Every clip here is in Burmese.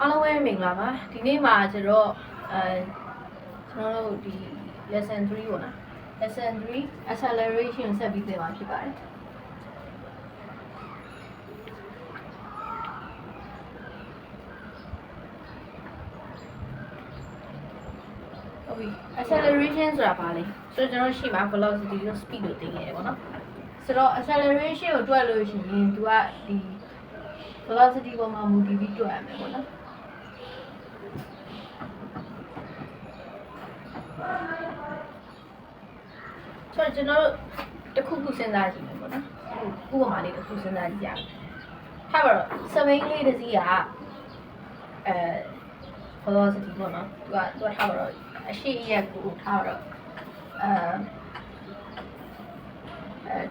အားလုံးပဲမင်္ဂလာပါဒီနေ့မှာကျွန်တော်တို့ဒီ lesson 3ပေါ့နော် lesson 3 acceleration ဆက်ပြီးသင်မှာဖြစ်ပါတယ်ဟုတ်ပြီ acceleration ဆိုတာဘာလဲဆိုတော့ကျွန်တော်ရှိမှာ velocity ကို speed ကိုသင်ခဲ့တယ်ပေါ့နော်ဆိုတော့ acceleration ကိုတွက်လို့ရှိရင် तू ကဒီ velocity ပေါ်မှာမူတည်ပြီးတွက်ရမယ်ပေါ့နော်ဆိုတော့ကျွန်တော်တို့တစ်ခုခုစဉ်းစားကြည့်မယ်ပေါ့နော်ဥပမာလေးတစ်ခုစဉ်းစားကြည့်ရအောင်ထားပါတော့စပိန်လေးတစ်စီးကvelocity ပေါ့နော်သူကထားပါတော့အရှိရက်ကိုထားပါတော့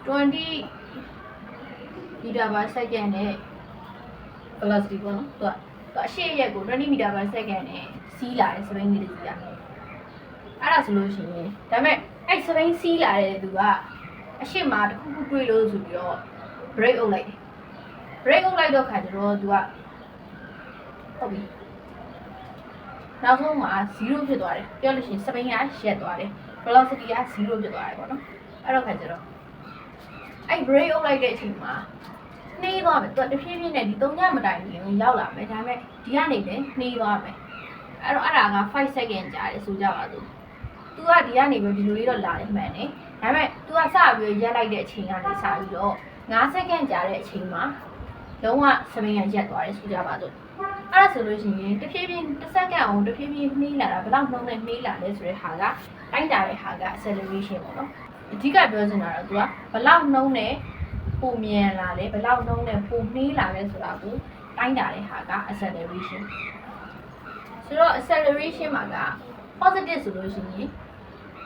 20 meter per second နဲ့ velocity ပေါ့နော်သူကအရှိရက်ကို20 meter per second နဲ့စီးလာတယ်စပိန်လေးတစ်စီးကအဲ့ဒါဆိုလို့ရှိရင်ဒါပေမဲ့အဲ့စပိန်စီးလာတဲ့သူကအရှိမတစ်ခုခုတွေးလို့ဆိုပြီးတော့ break အုပ်လိုက်တယ် break အုပ်လိုက်တော့ခါကျတော့သူကဟုတ်ပြီနောက်ဆုံးမှာ0ဖြစ်သွားတယ်ပြောလို့ရှိရင်စပိန်ကရက်သွားတယ် velocity က0ဖြစ်သွားတယ်ပေါ့နော်အဲ့တော့ခါကျတော့အဲ့ break အုပ်လိုက်တဲ့အချိန်မှာနှေးသွားမယ်သူကတဖြည်းဖြည်းနဲ့ဒီ3ညမတိုင်ရင်ရောက်လာမယ်ဒါပေမဲ့ဒီကနေလည်းနှေးသွားမယ်အဲ့တော့အဲ့ဒါက5 second ကြာတယ်ဆိုကြပါစို့သူကဒီကနေပြီးဒီလိုလေးတော့လာတယ်မှန်တယ်ဒါပေမဲ့ तू ကစပြီးရက်လိုက်တဲ့အချိန်ကနေစပြီးတော့5 second ကြာတဲ့အချိန်မှာလုံးဝစပိန်ကရက်သွားတယ်ဆိုကြပါစို့အဲ့ဒါဆိုလို့ရှိရင်တဖြည်းဖြည်းတစ်စက္ကန့်အောင်တဖြည်းဖြည်းနှေးလာတာဘယ်လောက်နှုန်းနဲ့နှေးလာလဲဆိုတဲ့ဟာကတိုင်းတာတဲ့ဟာက acceleration ပေါ့နော်အဓိကပြောချင်တာတော့ तू ကဘယ်လောက်နှုန်းနဲ့ပုံမြန်လာလဲဘယ်လောက်နှုန်းနဲ့ပုံနှေးလာလဲဆိုတာကိုတိုင်းတာတဲ့ဟာက acceleration ဆိုတော့ acceleration မှာက positive ဆိုလို့ရှိရင်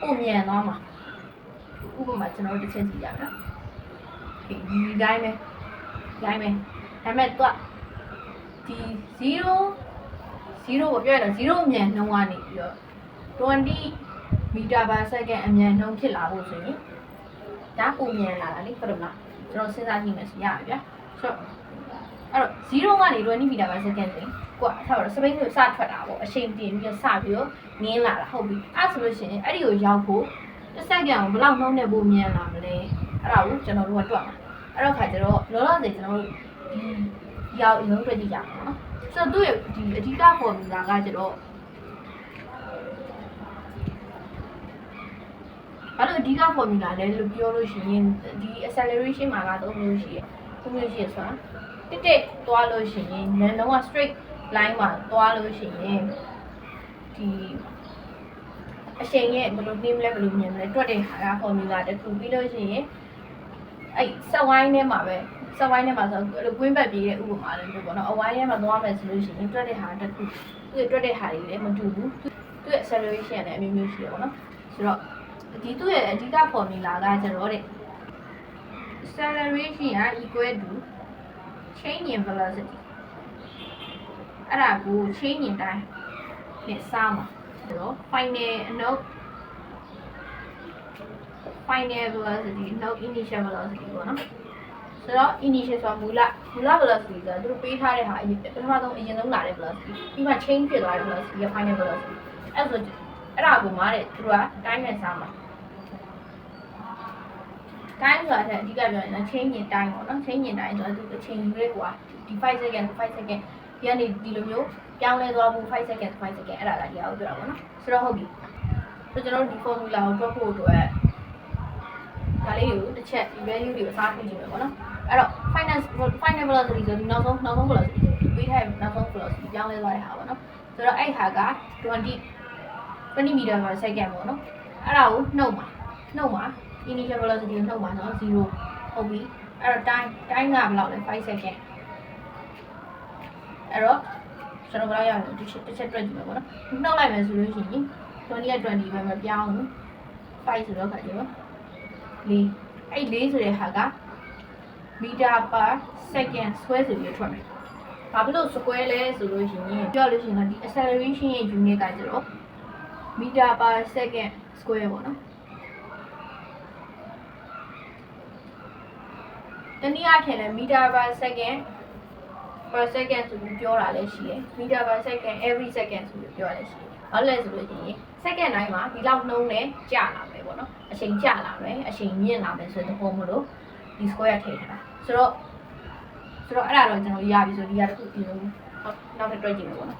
ပုံမြန်သွားမှာဥပမာကျွန်တော်တို့တစ်ချက်ကြည့်ရမယ်နော်ဒီတိုင်းပဲဒါပေမဲ့ तू ဒီ0ကိုပြောရတော့0အမြန်နှုန်းကနေပြီးတော့20 meter per second အမြန်နှုန်းဖြစ်လာဖို့ဆိုရင်ဒါပုံမြန်လာတာလေဟုတ်တယ်မလားကျွန်တော်စဉ်းစားကြည့်မယ်ဆိုရပြီဗျာဆိုတော့အဲ့တော့0ကနေ20 meter per second ဆိုရင်ကိုကထားပါတော့စပိန်ကိုစထွက်တာပေါ့အချိန်တင်ပြီးတော့စပြီးတော့နင်းလာတာဟုတ်ပြီအဲ့ဆိုလို့ရှိရင်အဲ့ဒီကိုရောက်ဖို့တစ်စက္ကန့်ကိုဘယ်လောက်နှုန်းနဲ့ပုံမြန်လာမလဲအဲ့ဒါကိုကျွန်တော်တို့ကတွက်မှာအဲ့တော့ခါကျတော့လောလောဆယ်ကျွန်တော်တို့ဒီရောက်အရင်တွက်ကြည့်ကြအောင်နော်ဆိုတော့သူ့ရဲ့ဒီအဓိက formula ကကျတော့ဘာလို့အဓိက formula လဲလို့ပြောလို့ရှိရင်ဒီ acceleration မှာကတော့3မျိုးရှိတယ်3မျိုးရှိရဆိုတာတစ်သွားလို့ရှိရင်လုံးဝ straight line မှာသွားလို့ရှိရင်ဒီအချိန်ရဲ့ဘယ်လိုနှင်းမလဲဘယ်လိုမြင်မလဲတွက်တဲ့ဟာက formula တစ်ခုပြီးလို့ရှိရင်အဲ့ဆက်ဝိုင်းထဲမှာပဲဆက်ဝိုင်းထဲမှာဆိုအဲ့လိုကွင်းဘက်ပြေးတဲ့ဥပမာလေးမျိုးပေါ့နော်အဝိုင်းထဲမှာသွားမယ်ဆိုလို့ရှိရင်တွက်တဲ့ဟာတစ်ခုသူ့တွက်တဲ့ဟာတွေလည်းမတူဘူးသူ့ရဲ့ acceleration နဲ့အမျိုးမျိုးရှိတယ်ပေါ့နော်ဆိုတော့ဒီသူ့ရဲ့အဓိက formula ကကျတော့တဲ့ acceleration က equal to change in velocity အဲ့ဒါကို change in time နဲ့စမှာဆိုတော့ final velocity no initial velocity ပေါ့နော်ဆိုတော့ initial ဆိုတာမူလ velocity ဆိုတာသူတို့ပေးထားတဲ့ဟာပထမဆုံးအရင်ဆုံးလာတဲ့ velocity ပြီးမှ change ဖြစ်သွားတဲ့ velocity ရဲ့ final velocity အဲ့ဆိုအဲ့ဒါကိုမှာတဲ့သူတို့က time နဲ့စမှာ time ဆိုတာအဓိကပြောရင် change in time ပေါ့နော် change in time ဆိုတာသူအချိန်ယူရဲကွာဒီ5 second 5 second ဒီကနေဒီလိုမျိုးပြောင်းလဲသွားဖို့5 second 5 second အဲ့ဒါကဒီအောင်ပြောတာပေါ့နော်ဆိုတော့ဟုတ်ပြီဆိုတော့ကျွန်တော်တို့ဒီ formula ကိုတွက်ဖို့အတွက်ဒါလေးကိုတစ်ချက် value တွေကိုအစားထိုးကြည့်မယ်ပေါ့နော်အဲ့တော့ final velocity ဆိုဒီနောက်ဆုံး velocity ပေးထားတဲ့နောက်ဆုံး velocity ပြောင်းလဲသွားတဲ့ဟာပေါ့နော်ဆိုတော့အဲ့ဟာက20 meter per second ပေါ့နော်အဲ့ဒါကိုနှုတ်မှာ initial velocity ကိုနှုတ်မှာနော်0ဟုတ်ပြီအဲ့တော့ time ကဘယ်လောက်လဲ5 second အဲ့တော့ကျွန်တော်ဘယ်လောက်ရလဲတစ်ချက်တွက်ကြည့်မယ်ပေါ့နော်နှုတ်လိုက်မယ်ဆိုလို့ရှိရင်20က20ပဲမပြောင်းဘူး5ဆိုတော့ခါကျတော့4အဲ့4ဆိုတဲ့ဟာက meter per second square ဆိုပြီးထွက်မယ်။ဘာဖြစ်လို့ square လဲဆိုလို့ရှိရင်ပြောလို့ရှိရင်ဒီ acceleration ရဲ့ unit ကကျတော့ meter per second square ပေါ့နော်။တနည်းအားဖြင့်လည်း meter per second per second ဆိုပြီးပြောတာလည်းရှိတယ် meter per second every second ဆိုပြီးပြောတာလည်းရှိတယ်ဘာလို့လဲဆိုလို့ရှိရင် second တိုင်းမှာဒီလောက်နှုန်းနဲ့ကြာလာမယ်ပေါ့နော်အချိန်ကြာလာမယ်အချိန်မြင့်လာမယ်ဆိုတဲ့ပုံမလို့ဒီ square ထည့်ထားတာဆိုတော့အဲ့ဒါတော့ကျွန်တော်ရပြီဆိုဒီကတခုဒီလိုနောက်ထပ်တွက်ကြည့်မယ်ပေါ့နော်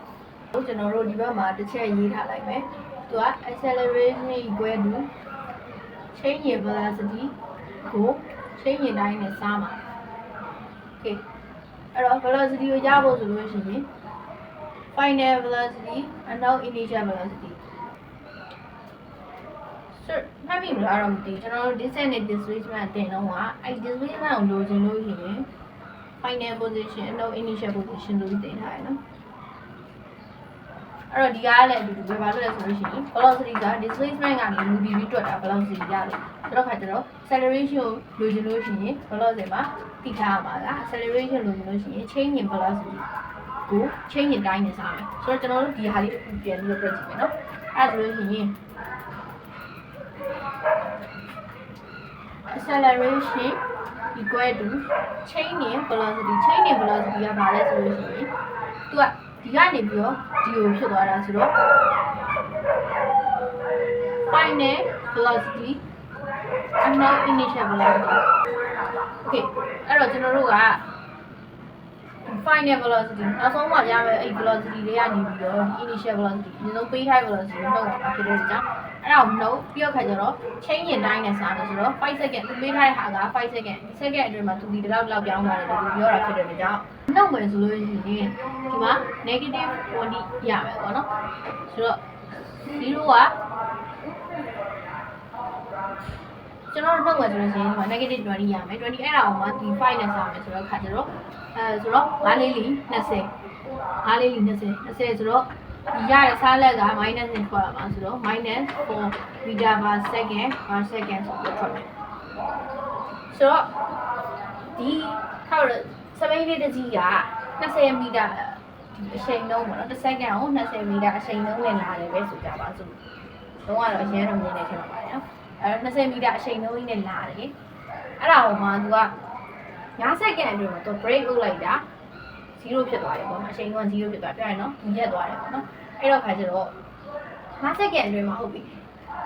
ကျွန်တော်တို့ဒီဘက်မှာတစ်ချက်ရေးထားလိုက်မယ်သူက acceleration equal to change in velocity ကို change in time နဲ့စားမှာ okay အဲ့တော့ velocity ကိုရဖို့ဆိုလို့ရှိရင် final velocity and now initial velocity ဆိုမှတ်မိမလားတော့မသိကျွန်တော်တို့ distance နဲ့ displacement တင်တော့ကအဲ့ displacement ကိုလိုချင်လို့ရှိရင် final position and now initial position လို့တင်ထားရနော်အဲ့တော့ဒီကားလည်းအတူတူပဲဘာလို့လဲဆိုလို့ရှိရင် velocity က displacement ကနေမူတည်ပြီးတွက်တာ velocity ရတယ်ဆိုတော့ခါကျတော့ acceleration ကိုလိုချင်လို့ရှိရင် velocity မှာတိထားရမှာက acceleration လိုချင်လို့ရှိရင် change in velocity ကို change in time နဲ့စားမယ်ဆိုတော့ကျွန်တော်တို့ဒီဟာလေးပြန်ပြီးတော့တွက်ကြည့်မယ်နော်အဲ့ဒါဆိုလို့ရှိရင် acceleration equal to change in velocity ကဘာလဲဆိုလို့ရှိရင်သူကဒီကနေပြီးတော့ဒီကိုဖြစ်သွားတာဆိုတော့ final velocity and now initial velocity okay အဲ့တော့ကျွန်တော်တို့က final velocity နောက်ဆုံးမှရမယ်အဲ့ velocity တွေကနေပြီးတော့ဒီ initial velocity ဒီလိုပေးထား velocity ကိုနှုတ်အောင်ဖြစ်တဲ့ကြောင့်အဲ့ဒါကိုနှုတ်ပြီးတော့ခါကျတော့ change in time နဲ့စားတယ်ဆိုတော့5 second သူပေးထားတဲ့ဟာက5 second ဒီ second အတွင်းမှာသူဒီလောက်ပြောင်းသွားတယ်လို့ပြောတာဖြစ်တဲ့ကြောင့်နှုတ်မယ်ဆိုလို့ရှိရင်ဒီမှာ negative 20ရမယ်ပေါ့နော်ဆိုတော့0ကကျွန်တော်တို့နှုတ်မယ်ဆိုလို့ရှိရင်ဒီမှာ negative 20ရမယ်20အဲ့ဒါအောင်မှဒီ5နဲ့စားမယ်ဆိုတော့ခါကျတော့ဆိုတော့5လေးလီ20ဆိုတော့ဒီရတဲ့စားလက်က minus နဲ့ထွက်လာမှာဆိုတော့ minus 4 meter per second ဆိုပြီးထွက်မယ်ဆိုတော့ဒီထောက်စပိန်လေးတစ်စီးက20 meter ဒီအချိန်လုံးပေါ့နော်တစ်စက္ကန့်ကို20 meter အချိန်လုံးနဲ့လာတယ်ပဲဆိုကြပါစို့လုံးဝတော့အရင်တော့မြင်နေထင်ပါပါတယ်နော်20 meter အချိန်လုံးကြီးနဲ့လာတယ်အဲ့ဒါကိုမှသူက9စက္ကန့်အတွင်းမှာသူ break လုပ်လိုက်တာ0ဖြစ်သွားတယ်ပေါ့နော်အချိန်က0ဖြစ်သွားပြရနော်ရက်သွားတယ်ပေါ့နော်အဲ့တော့ခါကျတော့9စက္ကန့်အတွင်းမှာဟုတ်ပြီ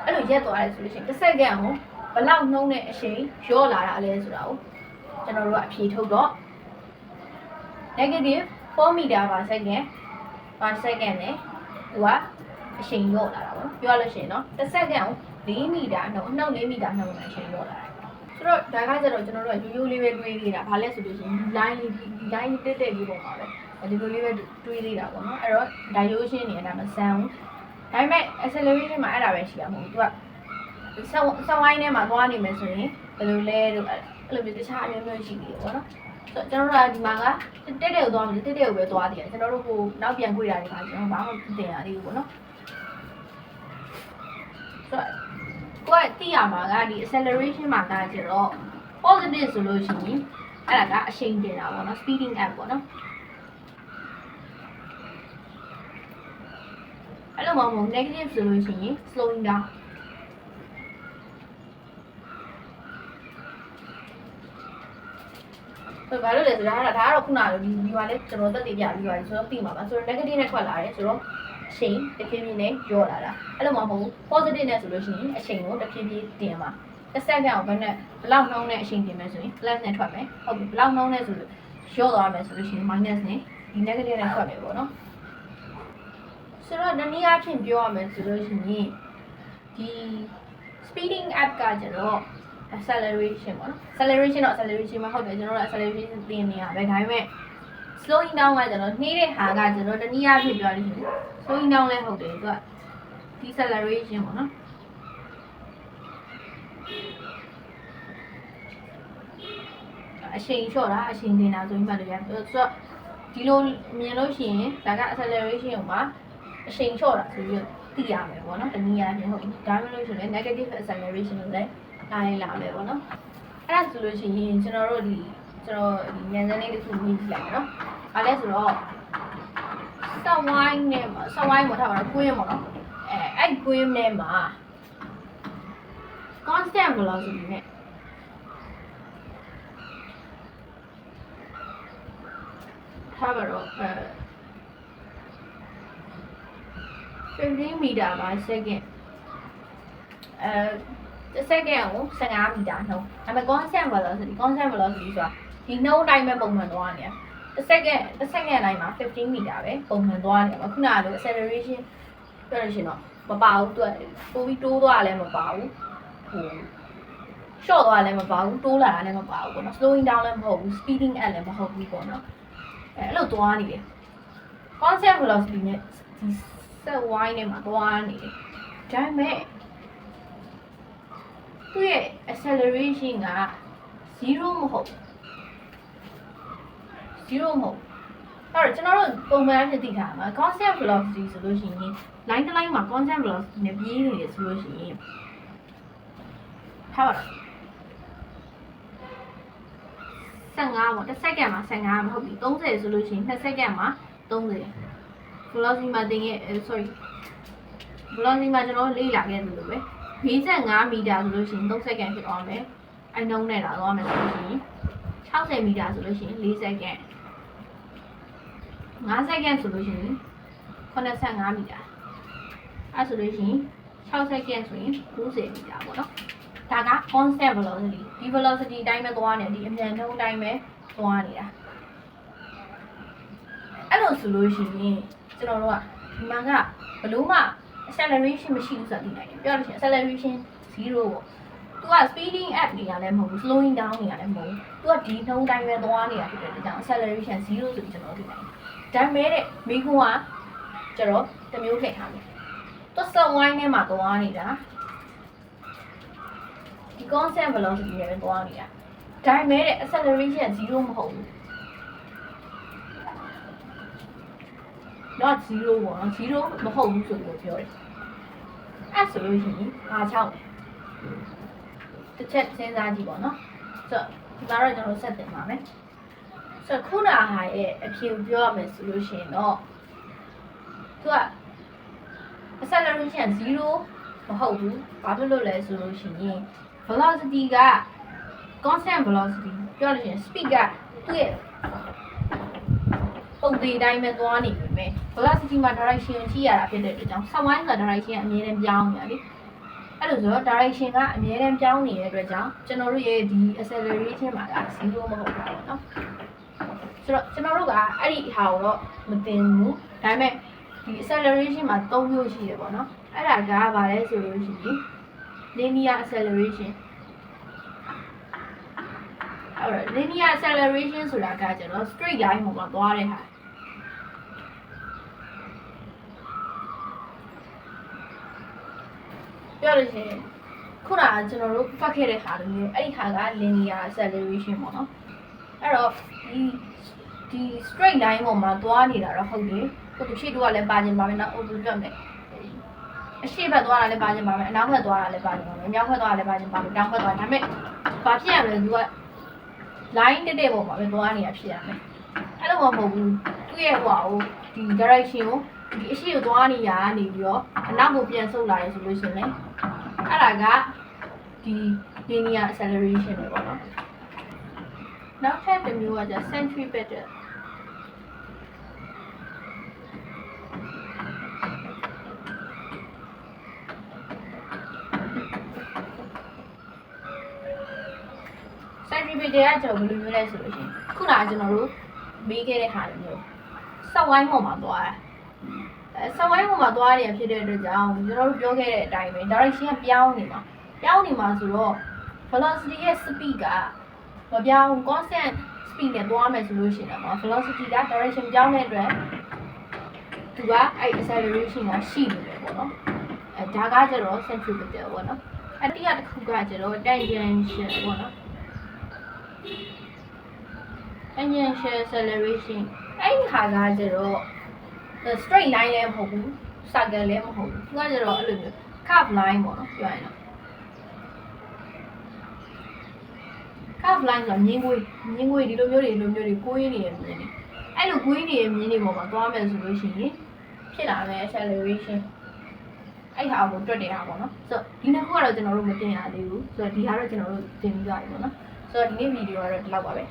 အဲ့လိုရက်သွားတယ်ဆိုလို့ရှိရင်1စက္ကန့်ကိုဘယ်လောက်နှုန်းနဲ့အချိန်ရောလာတာလဲဆိုတာကိုကျွန်တော်တို့ကအဖြေထုတ်တော့ negative 4 meter per second နဲ့သူကအချိန်ရောလာတာပေါ့နော်ပြောရလို့ရှိရင်နော်1စက္ကန့်ကို4 meter နှုန်း4 meter နှုန်းနဲ့အချိန်ရောလာတယ်ဆိုတော့ဒါကကျတော့ကျွန်တော်တို့ကရိုးရိုးလေးပဲတွေးနေတာဘာလဲဆိုလို့ရှိရင်ဒီ line တက်လေးပုံပါပဲဒီလိုလေးပဲတွေးနေတာပေါ့နော်အဲ့တော့ dilation နေတာမဆန်းဘူးဒါပေမဲ့ acceleration မှာအဲ့ဒါပဲရှိတာမဟုတ်ဘူးသူကဆောင်းဝိုင်းထဲမှာသွားနေမယ်ဆိုရင်ဘယ်လိုလဲလို့အဲ့လိုမျိုးတခြားအမျိုးမျိုးရှိသေးတယ်ပေါ့နော်ဆိုတော့ကျွန်တော်တို့ကဒီမှာကတက်ကိုသွားမယ်တက်ကိုပဲသွားသေးတယ်ကျွန်တော်တို့ဟိုနောက်ပြန်ကြွေတာတွေပါကျွန်တော်ဘာမှမတင်ရသေးဘူးပေါ့နော်ဆိုတော့ကိုယ်သိရမှာကဒီ acceleration မှာကကျတော့ positive ဆိုလို့ရှိရင်အဲ့ဒါကအရှိန်တင်တာပေါ့နော် speeding up ပေါ့နော်အဲ့လိုမှမဟုတ် negative ဆိုလို့ရှိရင် slowing down ဆိုတော့ဘာလို့လဲဆိုတော့ဒါကတော့ခုနကဒီမှာလည်းကျွန်တော်တက်တည်ပြပြီးသွားပြီဆိုတော့သိမှာပါဆိုတော့ negative နဲ့ထွက်လာတယ်ဆိုတော့အချိန်တဖြည်းဖြည်းနဲ့ရောလာတာအဲ့လိုမှမဟုတ် positive နဲ့ဆိုလို့ရှိရင်အချိန်ကိုတဖြည်းဖြည်းတင်ပါတစ်စက္ကန့်ကိုဘယ်လောက်နှုန်းနဲ့အချိန်တင်မယ်ဆိုရင် plus နဲ့ထွက်မယ်ဟုတ်ပြီဘယ်လောက်နှုန်းနဲ့ဆိုလို့ရောသွားမယ်ဆိုလို့ရှိရင် minus နဲ့ဒီ negative နဲ့ထွက်မယ်ပေါ့နော်ဆိုတော့နည်းနည်းအားဖြင့်ပြောရမယ်ဆိုလို့ရှိရင်ဒီ speeding up ကကျတော့ acceleration ပေါ့နော် acceleration တော့ acceleration မဟုတ်တယ်ကျွန်တော်တို့ acceleration သင်နေရပဲဒါပေမဲ့ slowing down ကကျတော့နှေးတဲ့ဟာကကျတော့တနည်းအားဖြင့်ပြောလို့ရှိရင် slowing down လည်းဟုတ်တယ်သူက deceleration ပေါ့နော်အချိန်လျှော့တာအချိန်တင်တာဆိုပြီးမှလည်းဆိုတော့ဒီလိုမြင်လို့ရှိရင်ဒါက acceleration ကိုမှအချိန်လျှော့တာဆိုပြီးသိရမယ်ပေါ့နော်တနည်းအားဖြင့်ဟုတ်ပြီဒါမှမဟုတ်ဆိုရင် negative acceleration ကိုလည်းလာမယ်ပေါ့နော်အဲ့ဒါဆိုလို့ရှိရင်ကျွန်တော်ဒီညံစမ်းလေးတစ်ခုမြင်ကြည့်လိုက်နော်ဘာလဲဆိုတော့စဝိုင်းနဲ့မှာစဝိုင်းမှာထားပါတော့ကွင်းပေါ့နော်အဲ့ကွင်းနဲ့မှာ constant velocity နဲ့ ထားပါတော့15 meter per second တစ်စက္ကန့်ကို15 meter နှုန်းဒါပေမဲ့ constant velocity ဆိုတာဒီနှုန်းတိုင်းပဲပုံမှန်သွားနေတယ်တစ်စက္ကန့်တိုင်းမှာ15 meter ပဲပုံမှန်သွားနေတယ်ခုနကလို acceleration ပြောလို့ရှိရင်တော့မပါဘူးသူကပိုပြီးတိုးသွားလည်းမပါဘူးဟို short သွားလည်းမပါဘူးတိုးလာတာလည်းမပါဘူးပေါ့နော် slowing down လည်းမဟုတ်ဘူး speeding up လည်းမဟုတ်ဘူးပေါ့နော်အဲ့လိုသွားနေတယ် constant velocity နဲ့ဒီ set y နဲ့မှာသွားနေတယ်ဒါပေမဲ့သူ့ရဲ့ acceleration က0မဟုတ်အဲ့တော့ကျွန်တော်တို့ပုံမှန်အဖြစ်သိထားမှာ constant velocity ဆိုလို့ရှိရင် line တစ် line မှာ constant velocity နဲ့ပြေးနေတယ်ဆိုလို့ရှိရင်ထားပါတော့15ပေါ့တစ်စက္ကန့်မှာ15မဟုတ်ဘူး30ဆိုလို့ရှိရင်2စက္ကန့်မှာ30 velocity မှာတင်ရဲ့ velocity မှာကျွန်တော်လေ့လာခဲ့သလိုပဲ45 မီတာဆိုလို့ရှိရင်3စက္ကန့်ဖြစ်သွားမယ်အဲနှုန်းနဲ့လာသွားမယ်ဆိုလို့ရှိရင်60 မီတာဆိုလို့ရှိရင်4စက္ကန့်5စက္ကန့်ဆိုလို့ရှိရင်85 မီတာအဲဆိုလို့ရှိရင်6စက္ကန့်ဆိုရင်90 မီတာပေါ့နော်ဒါက constant velocity ဒီ velocity အတိုင်းပဲသွားနေဒီအမြန်နှုန်းအတိုင်းပဲသွားနေတာအဲ့လိုဆိုလို့ရှိရင်ကျွန်တော်တို့ကဒီမှာကဘလို့မှ acceleration မရှိဘူးဆိုတာသိနိုင်တယ်ပြောလို့ရှိရင် acceleration 0ပေါ့သူက speeding up နေရလဲမဟုတ်ဘူး slowing down နေရလဲမဟုတ်ဘူးသူကဒီနှုန်းတိုင်းပဲသွားနေတာဖြစ်တဲ့အတွက်ကြောင့် acceleration 0ဆိုပြီးကျွန်တော်သိနိုင်တယ်ဒါပေမဲ့တဲ့မိခွန်းကကျတော့တစ်မျိုးထည့်ထားမယ်သူစက်ဝိုင်းထဲမှာသွားနေတာဒီ constant velocity နဲ့ပဲသွားနေတာဒါပေမဲ့တဲ့ acceleration 0မဟုတ်ဘူး not 0ပေါ့နော်0မဟုတ်ဘူးဆိုပြီးပြောတယ်အဲ့ဆိုလို့ရှိရင်ဘာချောင်းတစ်ချက်စဉ်းစားကြည့်ပေါ့နော်ဆိုတော့ဒီမှာတော့ကျွန်တော်ဆက်တင်ပါမယ်ဆိုတော့ခုနဟာရဲ့အဖြေကိုပြောရမယ်ဆိုလို့ရှိရင်တော့သူက acceleration 0မဟုတ်ဘူးဘာဖြစ်လို့လဲဆိုလို့ရှိရင် velocity က constant velocity ပြောလို့ရှိရင် speed ကသူ့ရဲ့ပုံသေးတိုင်းပဲသွားနေပြီမယ် velocity မှာ direction ကိုကြည့်ရတာဖြစ်တဲ့အတွက်ကြောင့်ဆက်ဝိုင်းဆိုတာ direction ကအမြဲတမ်းပြောင်းနေတာလေအဲ့လိုဆိုတော့ direction ကအမြဲတမ်းပြောင်းနေတဲ့အတွက်ကြောင့်ကျွန်တော်တို့ရဲ့ဒီ acceleration မှာက0မဟုတ်ဘူးပေါ့နော်ဆိုတော့ကျွန်တော်တို့ကအဲ့ဒီဟာကိုတော့မတင်ဘူးဒါပေမဲ့ဒီ acceleration မှာ3မျိုးရှိတယ်ပေါ့နော်အဲ့ဒါကဘာလဲဆိုလို့ရှိရင် linear acceleration အဲ့တော့ linear acceleration ဆိုတာကကျတော့ straight line ပေါ်မှာသွားတဲ့ဟာပြောလို့ရှိရင်ခုနကကျွန်တော်တို့ဖတ်ခဲ့တဲ့ဟာတွေနဲ့အဲ့ဒီဟာက linear acceleration ပေါ့နော်အဲ့တော့ဒီ straight line ပေါ်မှာသွားနေတာတော့ဟုတ်တယ်ဟိုရှေ့တော့လည်းပါခြင်းပါမယ်နော်ဟိုပြောမယ်အရှေ့ဘက်သွားတာလည်းပါခြင်းပါမယ်အနောက်ဘက်သွားတာလည်းပါခြင်းပါမယ်မြောက်ဘက်သွားတာလည်းပါခြင်းပါမယ်တောင်ဘက်သွားဒါပေမဲ့ဘာဖြစ်ရမလဲသူက line တက်တဲ့ပုံမှာပဲသွားနေတာဖြစ်ရမယ်အဲ့လိုမဟုတ်ဘူးသူ့ရဲ့ဟိုဒီ direction ကိုဒီအရှိကိုသွားနေရနေပြီးတော့အနောက်ကိုပြန်ဆုတ်လာတယ်ဆိုလို့ရှိရင်အဲ့ဒါကဒီ linear acceleration ပဲပေါ့နော်နောက်ထပ်တစ်မျိုးကကျ centripetal centripetal ကကျွန်တော်ဘယ်လိုမျိုးလဲဆိုလို့ရှိရင်ခုနကကျွန်တော်တို့မေးခဲ့တဲ့ဟာလိုမျိုးစက်ဝိုင်းပေါ်မှာသွားတာစက်ဝိုင်းပေါ်မှာသွားရဖြစ်တဲ့အတွက်ကြောင့်ကျွန်တော်တို့ပြောခဲ့တဲ့အတိုင်းပဲ direction ကပြောင်းနေမှာဆိုတော့ velocity ရဲ့ speed ကမပြောင်း constant speed နဲ့သွားမယ်ဆိုလို့ရှိရင်တော့ velocity က direction ပြောင်းတဲ့အတွက်သူကအဲ့ acceleration ကရှိနေတယ်ပေါ့နော်ဒါကကျတော့ centripetal ပေါ့နော်အတိအကျတစ်ခုကကျတော့ tangential ပေါ့နော်tangential acceleration အဲ့ဒီဟာကကျတော့ straight line လည်းမဟုတ်ဘူး circle လည်းမဟုတ်ဘူးသူကကျတော့အဲ့လိုမျိုး curve line ပေါ့နော်ပြောရရင်တော့ curve line ဆိုတာမြင်းကွေးဒီလိုမျိုးတွေကိုင်းနေရမြင်းနေအဲ့လိုကိုင်းနေရမြင်းတွေပေါ်မှာသွားမယ်ဆိုလို့ရှိရင်ဖြစ်လာမယ် acceleration အဲ့ဟာကိုတွက်တယ်ဟာပေါ့နော်ဆိုတော့ဒီနှစ်ခုကတော့ကျွန်တော်တို့မတင်ရသေးဘူးဆိုတော့ဒီဟာတော့ကျွန်တော်တို့တင်ပြီးသွားပြီပေါ့နော်ဆိုတော့ဒီနေ့ဗီဒီယိုကတော့ဒီလောက်ပါပဲ